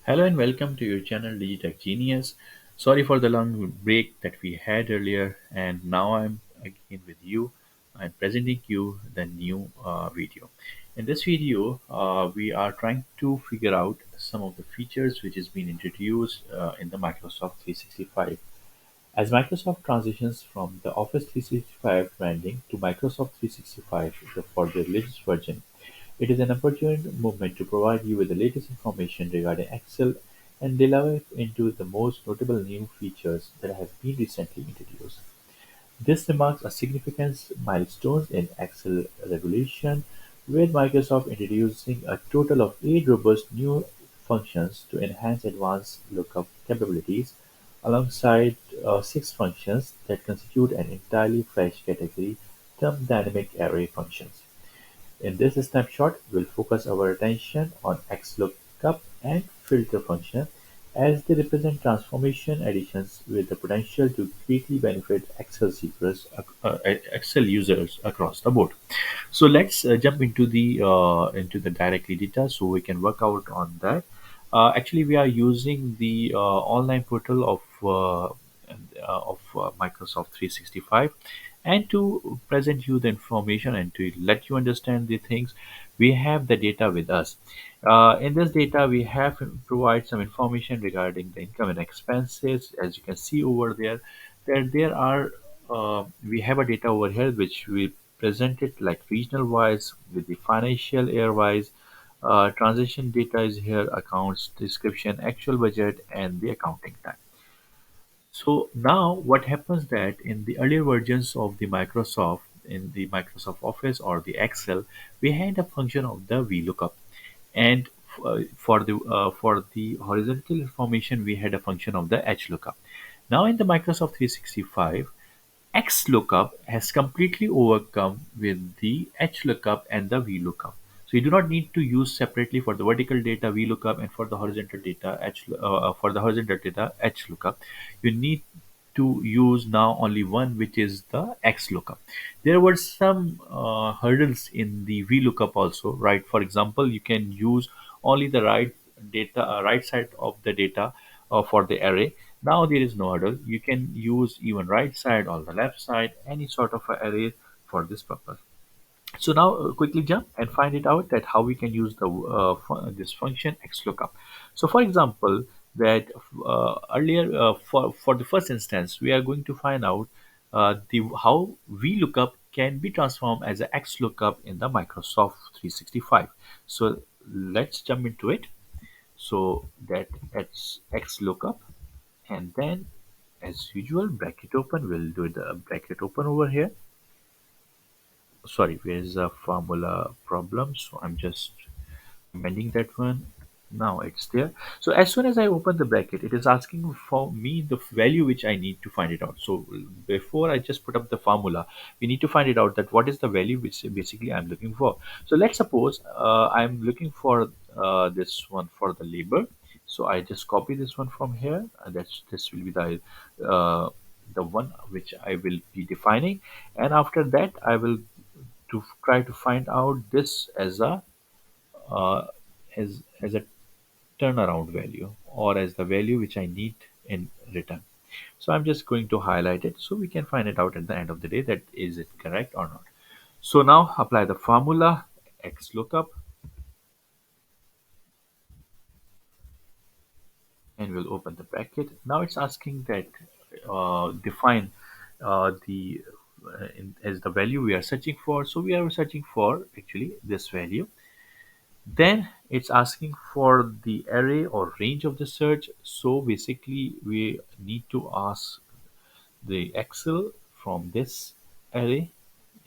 Hello and welcome to your channel Digitech Genius. Sorry for the long break that we had earlier, and now I'm again with you. I'm presenting you the new video. In this video, we are trying to figure out some of the features which has been introduced in the Microsoft 365. As Microsoft transitions from the Office 365 branding to Microsoft 365 for the latest version, it is an opportune moment to provide you with the latest information regarding Excel and delve into the most notable new features that have been recently introduced. This marks a significant milestone in Excel revolution, with Microsoft introducing a total of 8 robust new functions to enhance advanced lookup capabilities, alongside 6 functions that constitute an entirely fresh category termed dynamic array functions. In this snapshot, we'll focus our attention on XLookup and Filter function, as they represent transformation additions with the potential to greatly benefit Excel users across the board. So let's jump into the directly data so we can work out on that. Actually, we are using the online portal of Microsoft 365, and to present you the information and to let you understand the things, we have the data with us. In this data, we have provide some information regarding the income and expenses. As you can see over there, there are we have a data over here which we present it like regional wise with the financial year wise. Transition data is here, accounts description, actual budget, and the accounting time. So now what happens that in the earlier versions of the Microsoft, in the Microsoft Office or the Excel, we had a function of the VLOOKUP, and for the horizontal information we had a function of the HLOOKUP. Now in the Microsoft 365, XLookup has completely overcome with the HLookup and the VLOOKUP. So you do not need to use separately for the vertical data VLOOKUP and for the horizontal data HLookup. You need to use now only one, which is the XLookup. There were some hurdles in the VLOOKUP also, right? For example, you can use only the right side of the data for the array. Now there is no hurdle. You can use even right side or the left side, any sort of a array for this purpose. So now quickly jump and find it out that how we can use this function XLOOKUP. So for example, that earlier for the first instance, we are going to find out the how VLOOKUP can be transformed as a XLOOKUP in the Microsoft 365. So let's jump into it. So that it's XLOOKUP, and then as usual bracket open, we'll do the bracket open over here. Sorry, where's the formula problem? So I'm just amending that one. Now it's there. So as soon as I open the bracket, it is asking for me the value which I need to find it out. So before I just put up the formula, we need to find it out that what is the value which basically I'm looking for. So let's suppose I'm looking for this one for the labor. So I just copy this one from here. That's this will be the one which I will be defining, and after that I will to try to find out this as a uh, as a turnaround value, or as the value which I need in return. So I'm just going to highlight it so we can find it out at the end of the day that is it correct or not. So now apply the formula XLOOKUP, and we'll open the bracket. Now it's asking that define the as the value we are searching for. So we are searching for actually this value. Then it's asking for the array or range of the search. So basically we need to ask the Excel from this array.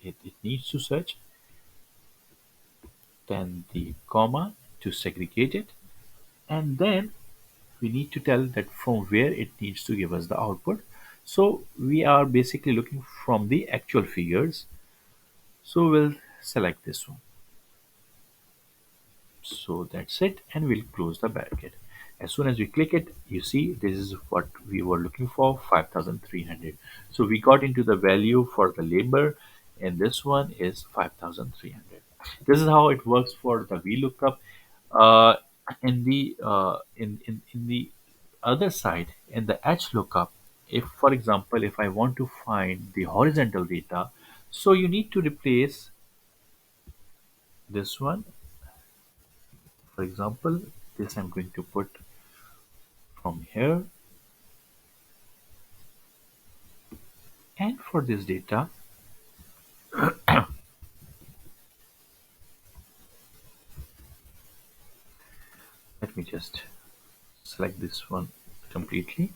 It needs to search, then the comma to segregate it, and then we need to tell that from where it needs to give us the output. So we are basically looking from the actual figures. So we'll select this one. So that's it, and we'll close the bracket. As soon as we click it, you see this is what we were looking for, 5,300. So we got into the value for the labor, and this one is 5,300. This is how it works for the VLOOKUP. In the in the other side, in the H lookup, if for example if I want to find the horizontal data, so you need to replace this one. For example, this I'm going to put from here, and for this data, let me just select this one completely.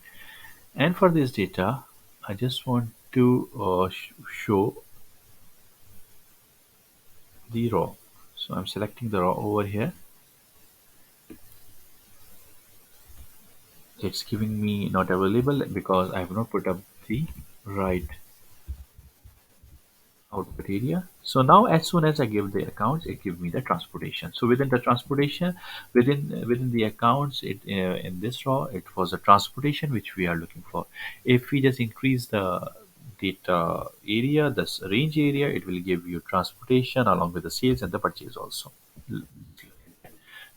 And for this data, I just want to show the raw. So I'm selecting the raw over here. It's giving me not available because I have not put up the right output area. So now as soon as I give the accounts, it gives me the transportation. So within the transportation, within the accounts, it in this raw, it was a transportation which we are looking for. If we just increase the data area, this range area, it will give you transportation along with the sales and the purchase also.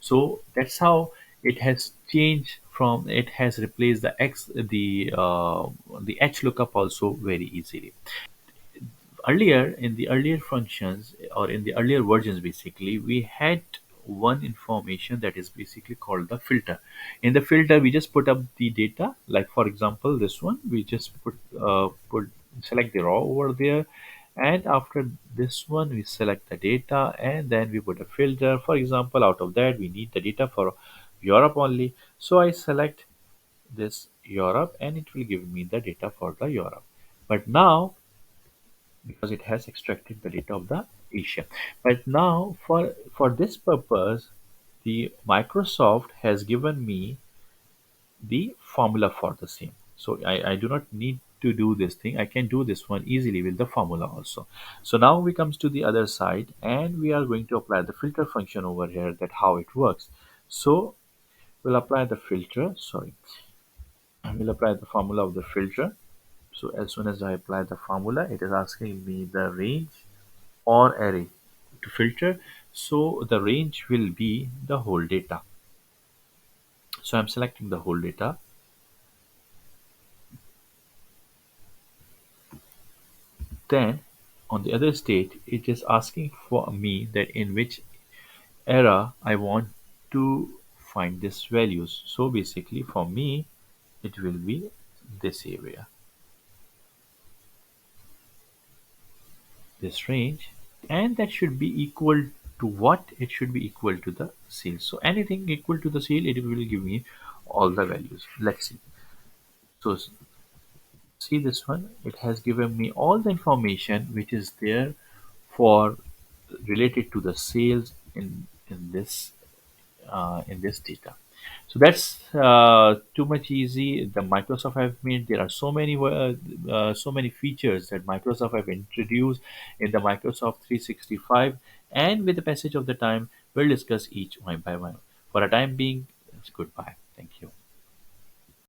So that's how it has changed from, it has replaced the H lookup also very easily. Earlier, in the earlier functions or in the earlier versions, basically we had one information that is basically called the filter. In the filter, we just put up the data, like for example this one, we just put select the raw over there, and after this one we select the data, and then we put a filter. For example, out of that we need the data for Europe only, so I select this Europe and it will give me the data for the Europe. But now, because it has extracted the data of the Asia. But now for this purpose, the Microsoft has given me the formula for the same. So I do not need to do this thing. I can do this one easily with the formula also. So now we comes to the other side and we are going to apply the filter function over here, that how it works. So we'll apply the filter, sorry, we'll apply the formula of the filter. So as soon as I apply the formula, it is asking me the range or array to filter. So the range will be the whole data. So I'm selecting the whole data. Then on the other state, it is asking for me that in which era I want to find these values. So basically for me, it will be this area, this range, and that should be equal to what? It should be equal to the sale. So anything equal to the sale, it will give me all the values. Let's see. So see this one, it has given me all the information which is there for related to the sales in this data. So that's too much easy. The Microsoft have made, there are so many features that Microsoft have introduced in the Microsoft 365, and with the passage of the time we'll discuss each one by one. For a time being, it's goodbye. Thank you.